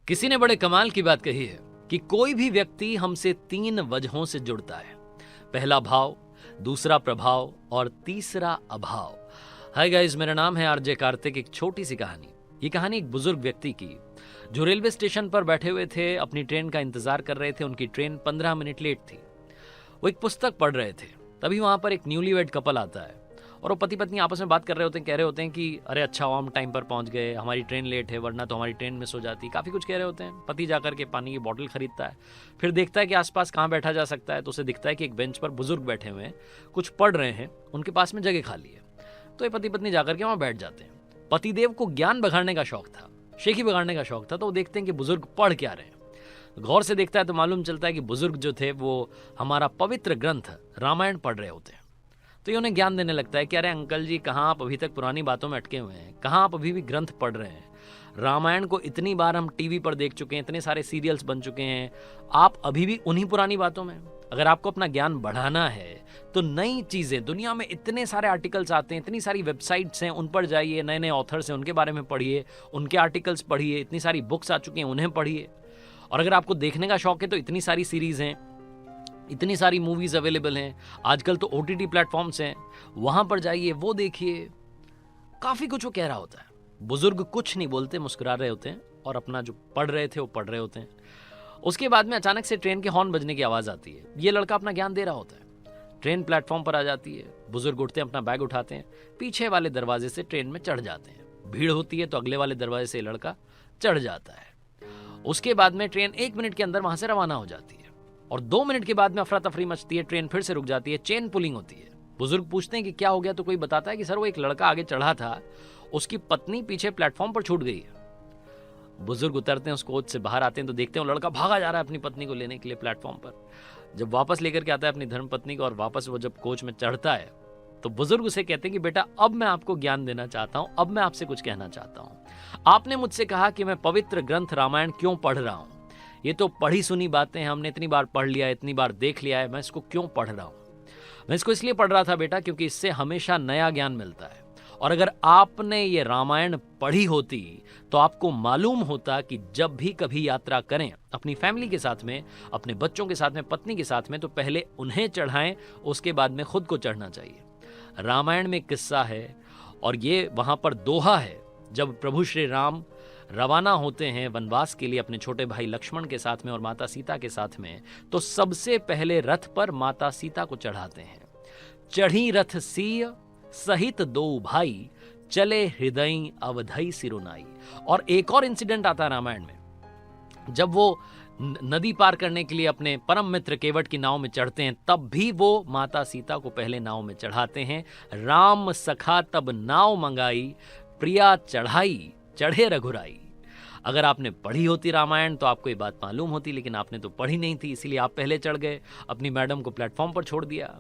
किसी ने बड़े कमाल की बात कही है कि कोई भी व्यक्ति हमसे 3 वजहों से जुड़ता है। पहला भाव, दूसरा प्रभाव और तीसरा अभाव। हाय गाइस, मेरा नाम है आरजे कार्तिक। एक छोटी सी कहानी। ये कहानी एक बुजुर्ग व्यक्ति की, जो रेलवे स्टेशन पर बैठे हुए थे, अपनी ट्रेन का इंतजार कर रहे थे। उनकी ट्रेन 15 मिनट लेट थी। वो एक पुस्तक पढ़ रहे थे। तभी वहां पर एक न्यूलीवेड कपल आता है और वो पति पत्नी आपस में बात कर रहे होते हैं। कह रहे होते हैं कि अरे अच्छा हम टाइम पर पहुंच गए, हमारी ट्रेन लेट है, वरना तो हमारी ट्रेन मिस हो जाती। काफ़ी कुछ कह रहे होते हैं। पति जाकर के पानी की बोतल खरीदता है, फिर देखता है कि आसपास कहाँ बैठा जा सकता है। तो उसे दिखता है कि एक बेंच पर बुजुर्ग बैठे हुए हैं, कुछ पढ़ रहे हैं, उनके पास में जगह खाली है। तो ये पति पत्नी जाकर के वहाँ बैठ जाते हैं। पतिदेव को ज्ञान बघाड़ने का शौक था, शेखी बघाड़ने का शौक था। तो वो देखते हैं कि बुजुर्ग पढ़ क्या रहे हैं। गौर से देखता है तो मालूम चलता है कि बुजुर्ग जो थे वो हमारा पवित्र ग्रंथ रामायण पढ़ रहे होते हैं। तो ये उन्हें ज्ञान देने लगता है कि अरे अंकल जी, कहाँ आप अभी तक पुरानी बातों में अटके हुए हैं, कहाँ आप अभी भी ग्रंथ पढ़ रहे हैं। रामायण को इतनी बार हम टीवी पर देख चुके हैं, इतने सारे सीरियल्स बन चुके हैं, आप अभी भी उन्हीं पुरानी बातों में। अगर आपको अपना ज्ञान बढ़ाना है तो नई चीज़ें, दुनिया में इतने सारे आर्टिकल्स आते हैं, इतनी सारी वेबसाइट्स हैं, उन पर जाइए, नए नए ऑथर्स हैं, उनके बारे में पढ़िए, उनके आर्टिकल्स पढ़िए। इतनी सारी बुक्स आ चुकी हैं, उन्हें पढ़िए। और अगर आपको देखने का शौक है तो इतनी सारी सीरीज़ हैं, इतनी सारी मूवीज अवेलेबल हैं। आजकल तो OTT प्लेटफॉर्म्स हैं, वहां पर जाइए, वो देखिए। काफी कुछ वो कह रहा होता है। बुजुर्ग कुछ नहीं बोलते, मुस्कुरा रहे होते हैं और अपना जो पढ़ रहे थे वो पढ़ रहे होते हैं। उसके बाद में अचानक से ट्रेन के हॉर्न बजने की आवाज आती है। ये लड़का अपना ज्ञान दे रहा होता है। ट्रेन प्लेटफॉर्म पर आ जाती है। बुजुर्ग उठते हैं, अपना बैग उठाते हैं, पीछे वाले दरवाजे से ट्रेन में चढ़ जाते हैं। भीड़ होती है तो अगले वाले दरवाजे से लड़का चढ़ जाता है। उसके बाद में ट्रेन 1 मिनट के अंदर वहां से रवाना हो जाती है और 2 मिनट के बाद में अफरा तफरी मचती है। ट्रेन फिर से रुक जाती है, चेन पुलिंग होती है। बुजुर्ग पूछते हैं कि क्या हो गया। तो कोई बताता है कि सर वो एक लड़का आगे चढ़ा था, उसकी पत्नी पीछे प्लेटफॉर्म पर छूट गई है। बुजुर्ग उतरते हैं, उस कोच से बाहर आते हैं तो देखते हैं वो लड़का भागा जा रहा है अपनी पत्नी को लेने के लिए प्लेटफॉर्म पर। जब वापस लेकर के आता है अपनी धर्म पत्नी को और वापस वो जब कोच में चढ़ता है तो बुजुर्ग उसे कहते हैं कि बेटा, अब मैं आपको ज्ञान देना चाहता हूं, अब मैं आपसे कुछ कहना चाहता हूं। आपने मुझसे कहा कि मैं पवित्र ग्रंथ रामायण क्यों पढ़ रहा हूं। ये तो पढ़ी सुनी बातें हैं, हमने इतनी बार पढ़ लिया है, इतनी बार देख लिया है। मैं इसको क्यों पढ़ रहा हूं? मैं इसको इसलिए पढ़ रहा था बेटा क्योंकि इससे हमेशा नया ज्ञान मिलता है। और अगर आपने ये रामायण पढ़ी होती तो आपको मालूम होता कि जब भी कभी यात्रा करें अपनी फैमिली के साथ में, अपने बच्चों के साथ में, पत्नी के साथ में, तो पहले उन्हें चढ़ाएं, उसके बाद में खुद को चढ़ना चाहिए। रामायण में किस्सा है और ये वहां पर दोहा है। जब प्रभु श्री राम रवाना होते हैं वनवास के लिए अपने छोटे भाई लक्ष्मण के साथ में और माता सीता के साथ में, तो सबसे पहले रथ पर माता सीता को चढ़ाते हैं। चढ़ी रथ सीय सहित 2 भाई, चले हृदय अवधई सिरुनाई। और एक और इंसिडेंट आता है रामायण में। जब वो नदी पार करने के लिए अपने परम मित्र केवट की नाव में चढ़ते हैं, तब भी वो माता सीता को पहले नाव में चढ़ाते हैं। राम सखा तब नाव मंगाई, प्रिया चढ़ाई चढ़े रघुराई। अगर आपने पढ़ी होती रामायण तो आपको ये बात मालूम होती, लेकिन आपने तो पढ़ी नहीं थी, इसीलिए आप पहले चढ़ गए, अपनी मैडम को प्लेटफॉर्म पर छोड़ दिया।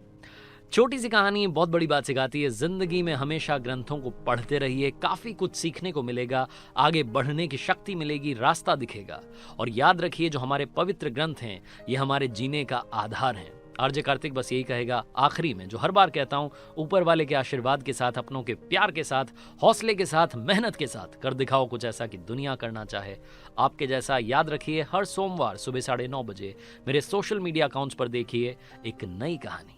छोटी सी कहानी बहुत बड़ी बात सिखाती है। जिंदगी में हमेशा ग्रंथों को पढ़ते रहिए, काफी कुछ सीखने को मिलेगा, आगे बढ़ने की शक्ति मिलेगी, रास्ता दिखेगा। और याद रखिए, जो हमारे पवित्र ग्रंथ हैं ये हमारे जीने का आधार हैं। आरजे कार्तिक बस यही कहेगा आखिरी में, जो हर बार कहता हूं, ऊपर वाले के आशीर्वाद के साथ, अपनों के प्यार के साथ, हौसले के साथ, मेहनत के साथ कर दिखाओ कुछ ऐसा कि दुनिया करना चाहे आपके जैसा। याद रखिए, हर सोमवार सुबह 9:30 बजे मेरे सोशल मीडिया अकाउंट्स पर देखिए एक नई कहानी।